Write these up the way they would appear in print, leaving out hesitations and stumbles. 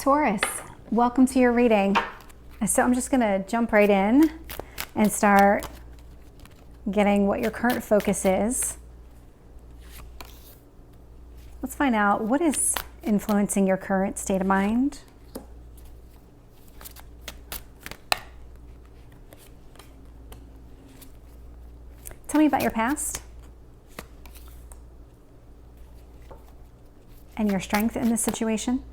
Taurus, welcome to your reading. So I'm just going to jump right in and start getting what your current focus is. Let's find out what is influencing your current state of mind. Tell me about your past and your strength in this situation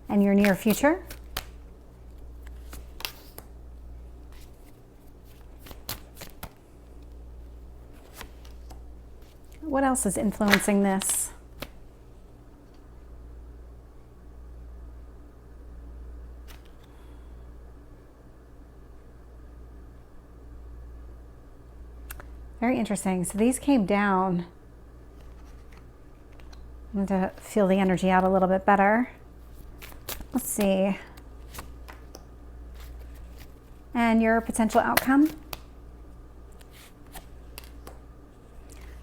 and your near future. What else is influencing this? Very interesting. So these came down. I'm going to feel the energy out a little bit better. Let's see. And your potential outcome?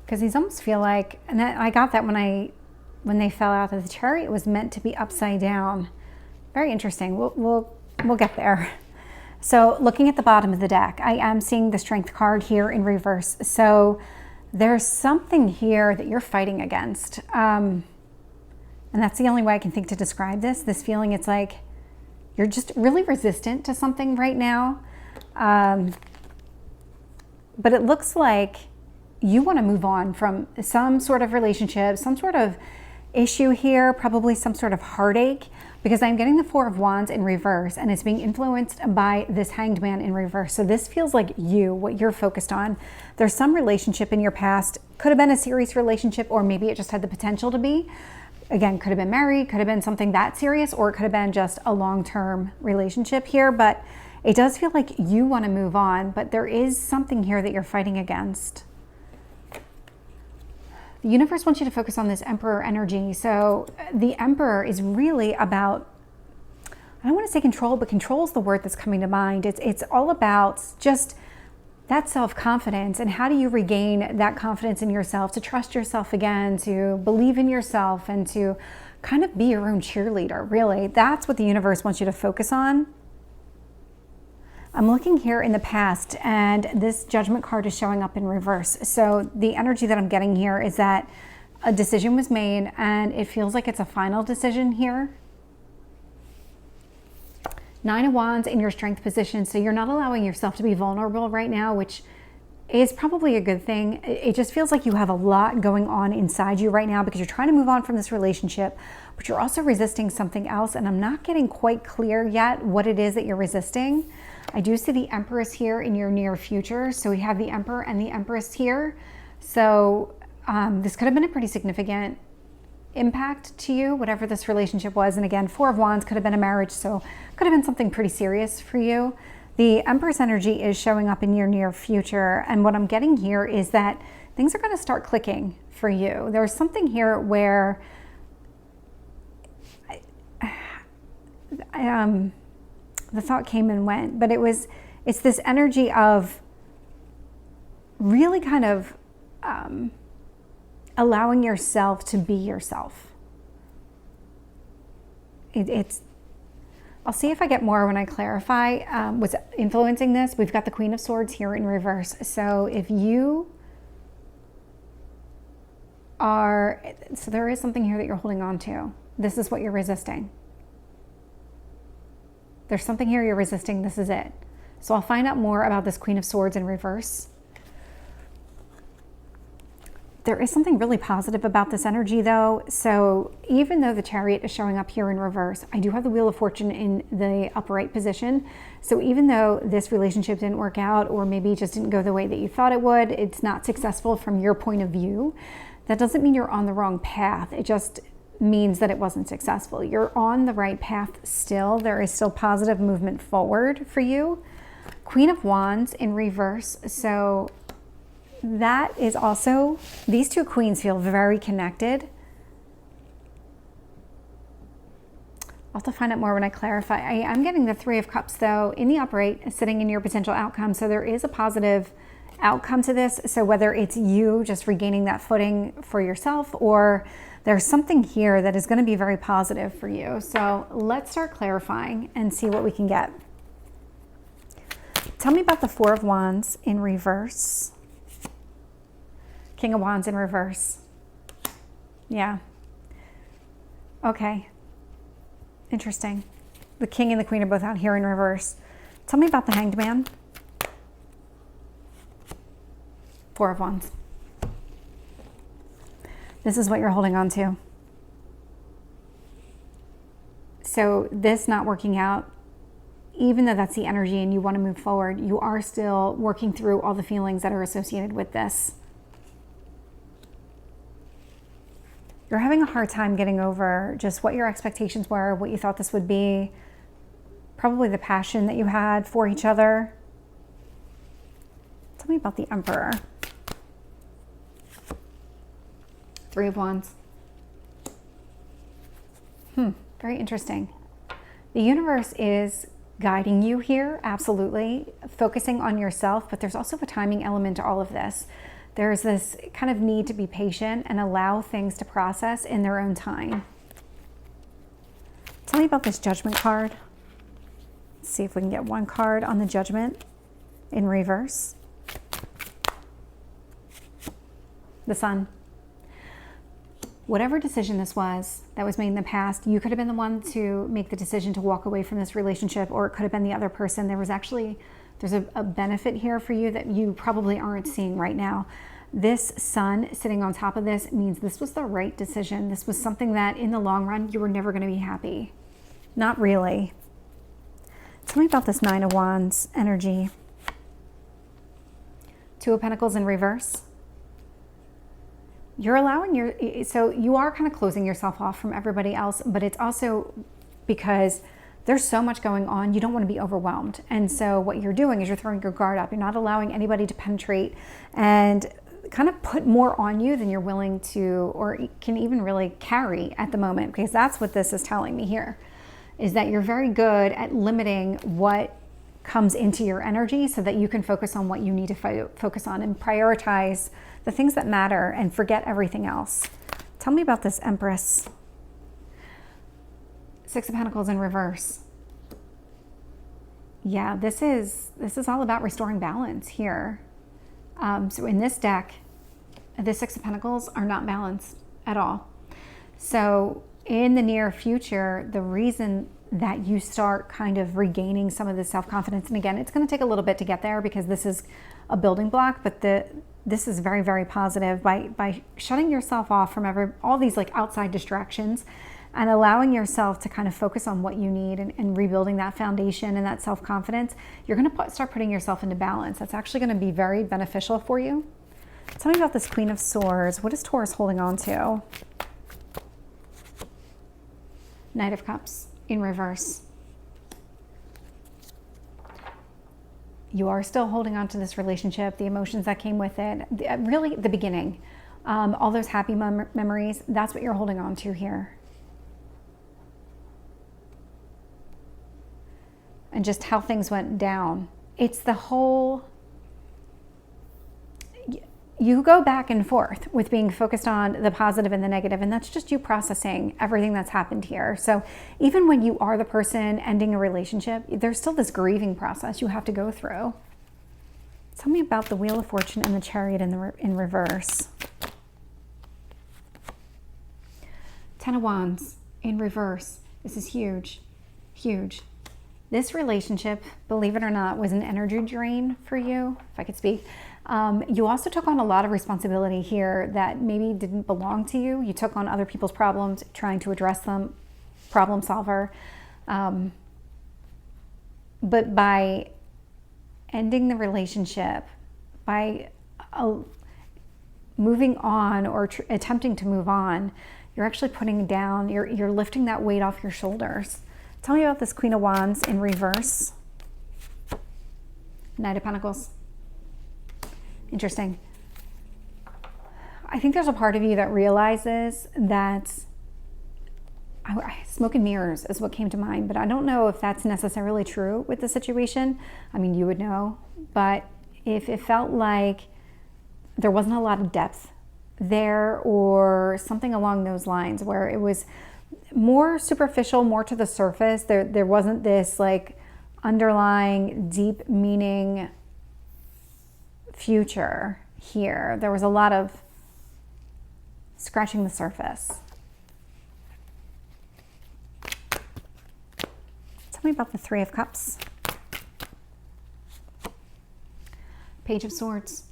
Because these almost feel like, and I got that when they fell out of the Chariot, it was meant to be upside down. Very interesting. We'll get there. So looking at the bottom of the deck, I am seeing the Strength card here in reverse. So there's something here that you're fighting against. And that's the only way I can think to describe this feeling. It's like you're just really resistant to something right now. But it looks like you want to move on from some sort of relationship, some sort of issue here, probably some sort of heartache, because I'm getting the Four of Wands in reverse and it's being influenced by this Hanged Man in reverse. So this feels like what you're focused on. There's some relationship in your past, could have been a serious relationship, or maybe it just had the potential to be. Again, could have been married, could have been something that serious, or it could have been just a long-term relationship here, but it does feel like you want to move on, but there is something here that you're fighting against. The universe wants you to focus on this Emperor energy. So the Emperor is really about, I don't want to say control, but control is the word that's coming to mind. It's all about just that self-confidence, and how do you regain that confidence in yourself, to trust yourself again, to believe in yourself, and to kind of be your own cheerleader, really. That's what the universe wants you to focus on. I'm looking here in the past, and this Judgment card is showing up in reverse. So the energy that I'm getting here is that a decision was made, and it feels like it's a final decision here. Nine of Wands in your Strength position. So you're not allowing yourself to be vulnerable right now, which is probably a good thing. It just feels like you have a lot going on inside you right now because you're trying to move on from this relationship, but you're also resisting something else. And I'm not getting quite clear yet what it is that you're resisting. I do see the Empress here in your near future. So we have the Emperor and the Empress here. So this could have been a pretty significant impact to you, whatever this relationship was. And again, Four of Wands could have been a marriage, so could have been something pretty serious for you. The Empress energy is showing up in your near future, and what I'm getting here is that things are going to start clicking for you. There's something here where the thought came and went, but it's this energy of really kind of allowing yourself to be yourself. I'll see if I get more when I clarify what's influencing this. We've got the Queen of Swords here in reverse. So if you so there is something here that you're holding on to. This is what you're resisting. There's something here you're resisting. This is it. So I'll find out more about this Queen of Swords in reverse. There is something really positive about this energy though. So even though the Chariot is showing up here in reverse, I do have the Wheel of Fortune in the upright position. So even though this relationship didn't work out, or maybe it just didn't go the way that you thought it would, it's not successful from your point of view, that doesn't mean you're on the wrong path. It just means that it wasn't successful. You're on the right path still. There is still positive movement forward for you. Queen of Wands in reverse. So that is also, these two queens feel very connected. I'll have to find out more when I clarify. I'm getting the Three of Cups though in the upright, sitting in your potential outcome. So there is a positive outcome to this. So whether it's you just regaining that footing for yourself, or there's something here that is going to be very positive for you. So let's start clarifying and see what we can get. Tell me about the Four of Wands in reverse. King of Wands in reverse. Yeah. Okay. Interesting. The King and the Queen are both out here in reverse. Tell me about the Hanged Man. Four of Wands. This is what you're holding on to. So this not working out, even though that's the energy and you want to move forward, you are still working through all the feelings that are associated with this. You're having a hard time getting over just what your expectations were, what you thought this would be, probably the passion that you had for each other. Tell me about the Emperor. Three of Wands. Very interesting. The universe is guiding you here, absolutely, focusing on yourself, but there's also a timing element to all of this. There's this kind of need to be patient and allow things to process in their own time. Tell me about this Judgment card. Let's see if we can get one card on the Judgment in reverse. The Sun. Whatever decision this was that was made in the past, you could have been the one to make the decision to walk away from this relationship, or it could have been the other person. There's a benefit here for you that you probably aren't seeing right now. This Sun sitting on top of this means this was the right decision. This was something that in the long run, you were never going to be happy. Not really. Tell me about this Nine of Wands energy. Two of Pentacles in reverse. You're allowing so you are kind of closing yourself off from everybody else, but it's also because there's so much going on, you don't want to be overwhelmed. And so what you're doing is you're throwing your guard up. You're not allowing anybody to penetrate and kind of put more on you than you're willing to, or can even really carry at the moment, because that's what this is telling me here, is that you're very good at limiting what comes into your energy so that you can focus on what you need to focus on and prioritize the things that matter and forget everything else. Tell me about this Empress. Six of Pentacles in reverse. Yeah, this is all about restoring balance here. So in this deck, the Six of Pentacles are not balanced at all. So in the near future, the reason that you start kind of regaining some of the self-confidence, and again, it's going to take a little bit to get there because this is a building block, but this is very, very positive by shutting yourself off from all these like outside distractions and allowing yourself to kind of focus on what you need and rebuilding that foundation and that self-confidence. You're going to start putting yourself into balance. That's actually going to be very beneficial for you. Tell me about this Queen of Swords. What is Taurus holding on to? Knight of Cups in reverse. You are still holding on to this relationship, the emotions that came with it, really the beginning, all those happy memories, that's what you're holding on to here. And just how things went down. It's the whole, you go back and forth with being focused on the positive and the negative, and that's just you processing everything that's happened here. So even when you are the person ending a relationship, there's still this grieving process you have to go through. Tell me about the Wheel of Fortune and the Chariot in reverse. Ten of Wands in reverse. This is huge, huge. This relationship, believe it or not, was an energy drain for you, if I could speak. You also took on a lot of responsibility here that maybe didn't belong to you. You took on other people's problems, trying to address them, problem solver. But by ending the relationship, by moving on or attempting to move on, you're actually putting down, you're lifting that weight off your shoulders. Tell me about this Queen of Wands in reverse. Knight of Pentacles. Interesting. I think there's a part of you that realizes that smoke and mirrors is what came to mind, but I don't know if that's necessarily true with the situation. I mean, you would know, but if it felt like there wasn't a lot of depth there or something along those lines where it was more superficial, more to the surface. There wasn't this like underlying deep meaning future here. There was a lot of scratching the surface. Tell me about the Three of Cups. Page of Swords.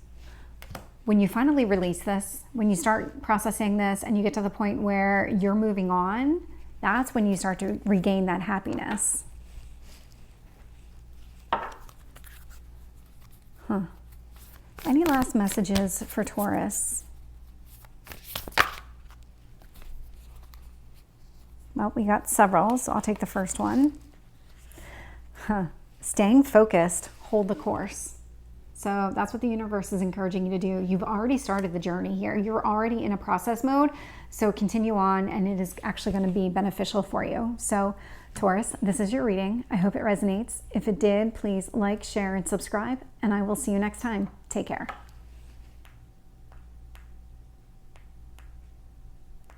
When you finally release this, when you start processing this and you get to the point where you're moving on, that's when you start to regain that happiness. Any last messages for Taurus? Well, we got several, so I'll take the first one. Staying focused, hold the course. So that's what the universe is encouraging you to do. You've already started the journey here. You're already in a process mode. So continue on, and it is actually going to be beneficial for you. So Taurus, this is your reading. I hope it resonates. If it did, please like, share, and subscribe, and I will see you next time. Take care.